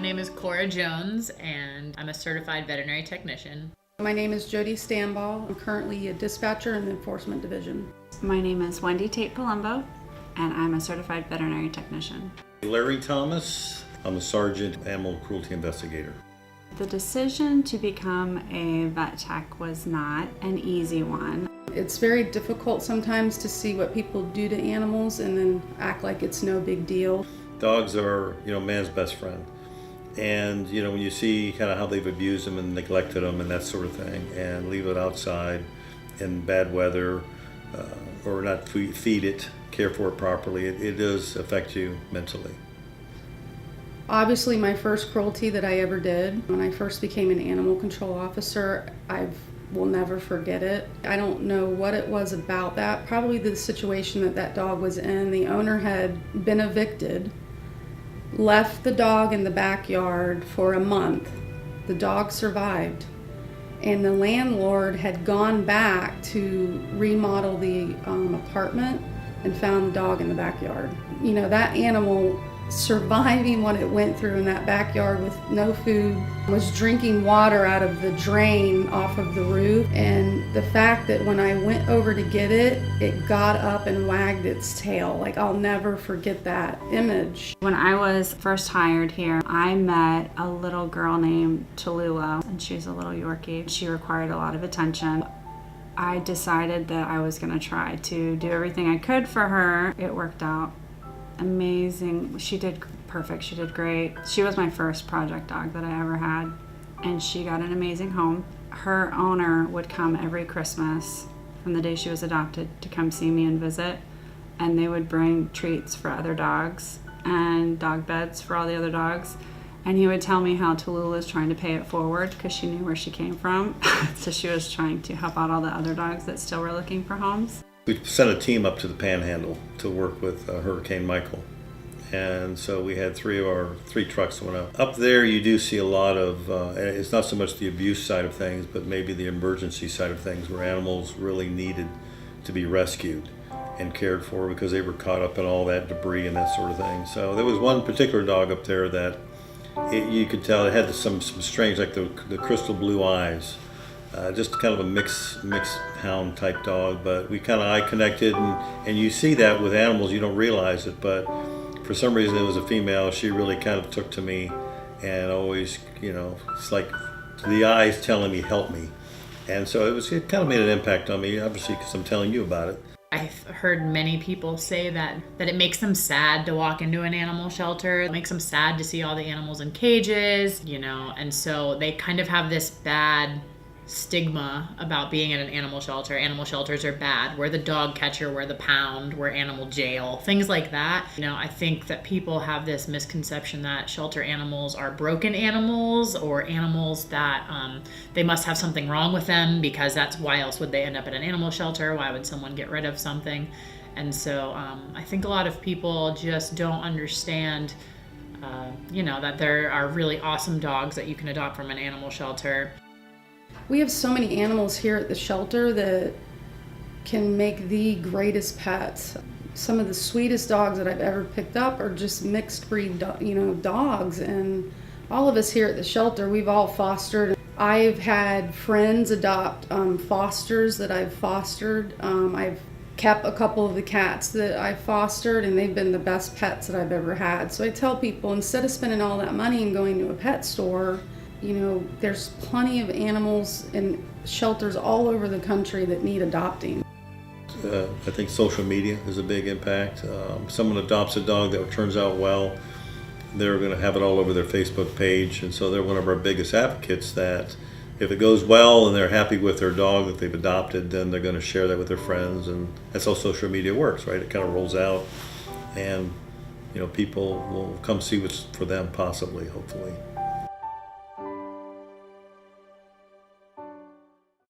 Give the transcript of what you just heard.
name is Cora Jones, and I'm a certified veterinary technician. My name is Jody Stanball. I'm currently a dispatcher in the Enforcement Division. My name is Wendy Tate Palumbo, and I'm a certified veterinary technician. Larry Thomas. I'm a sergeant animal cruelty investigator. The decision to become a vet tech was not an easy one. It's very difficult sometimes to see what people do to animals and then act like it's no big deal. Dogs are, man's best friend. And, when you see kind of how they've abused them and neglected them and that sort of thing, and leave it outside in bad weather, or not feed it, care for it properly, it does affect you mentally. Obviously, my first cruelty that I ever did, when I first became an animal control officer, I will never forget it. I don't know what it was about that. Probably the situation that dog was in. The owner had been evicted, left the dog in the backyard for a month. The dog survived, and the landlord had gone back to remodel the apartment and found the dog in the backyard. That animal surviving what it went through in that backyard with no food, was drinking water out of the drain off of the roof, and the fact that when I went over to get it, it got up and wagged its tail. I'll never forget that image. When I was first hired here, I met a little girl named Tallulah, and she's a little Yorkie. She required a lot of attention. I decided that I was going to try to do everything I could for her. It worked out amazing. She did perfect. She did great. She was my first project dog that I ever had, and she got an amazing home. Her owner would come every Christmas from the day she was adopted to come see me and visit, and they would bring treats for other dogs and dog beds for all the other dogs, and he would tell me how Tallulah was trying to pay it forward because she knew where she came from. So she was trying to help out all the other dogs that still were looking for homes. We sent a team up to the Panhandle to work with Hurricane Michael. And so we had three trucks that went up. Up there you do see a lot of, it's not so much the abuse side of things, but maybe the emergency side of things where animals really needed to be rescued and cared for because they were caught up in all that debris and that sort of thing. So there was one particular dog up there that you could tell it had some strange, like the crystal blue eyes. Just kind of a mixed hound type dog, but we kind of eye connected, and you see that with animals, you don't realize it, but for some reason it was a female. She really kind of took to me, and always, it's like the eyes telling me, help me. And so it kind of made an impact on me, obviously, because I'm telling you about it. I've heard many people say that it makes them sad to walk into an animal shelter. It makes them sad to see all the animals in cages, and so they kind of have this bad stigma about being at an animal shelter. Animal shelters are bad. We're the dog catcher, we're the pound, we're animal jail, things like that. I think that people have this misconception that shelter animals are broken animals or animals that they must have something wrong with them, because that's why else would they end up at an animal shelter? Why would someone get rid of something? And so I think a lot of people just don't understand that there are really awesome dogs that you can adopt from an animal shelter. We have so many animals here at the shelter that can make the greatest pets. Some of the sweetest dogs that I've ever picked up are just mixed breed, dogs. And all of us here at the shelter, we've all fostered. I've had friends adopt fosters that I've fostered. I've kept a couple of the cats that I've fostered, and they've been the best pets that I've ever had. So I tell people, instead of spending all that money and going to a pet store, there's plenty of animals in shelters all over the country that need adopting. I think social media is a big impact. Someone adopts a dog that turns out well, they're going to have it all over their Facebook page, and so they're one of our biggest advocates that if it goes well and they're happy with their dog that they've adopted, then they're going to share that with their friends, and that's how social media works, right? It kind of rolls out, and people will come see what's for them, possibly, hopefully.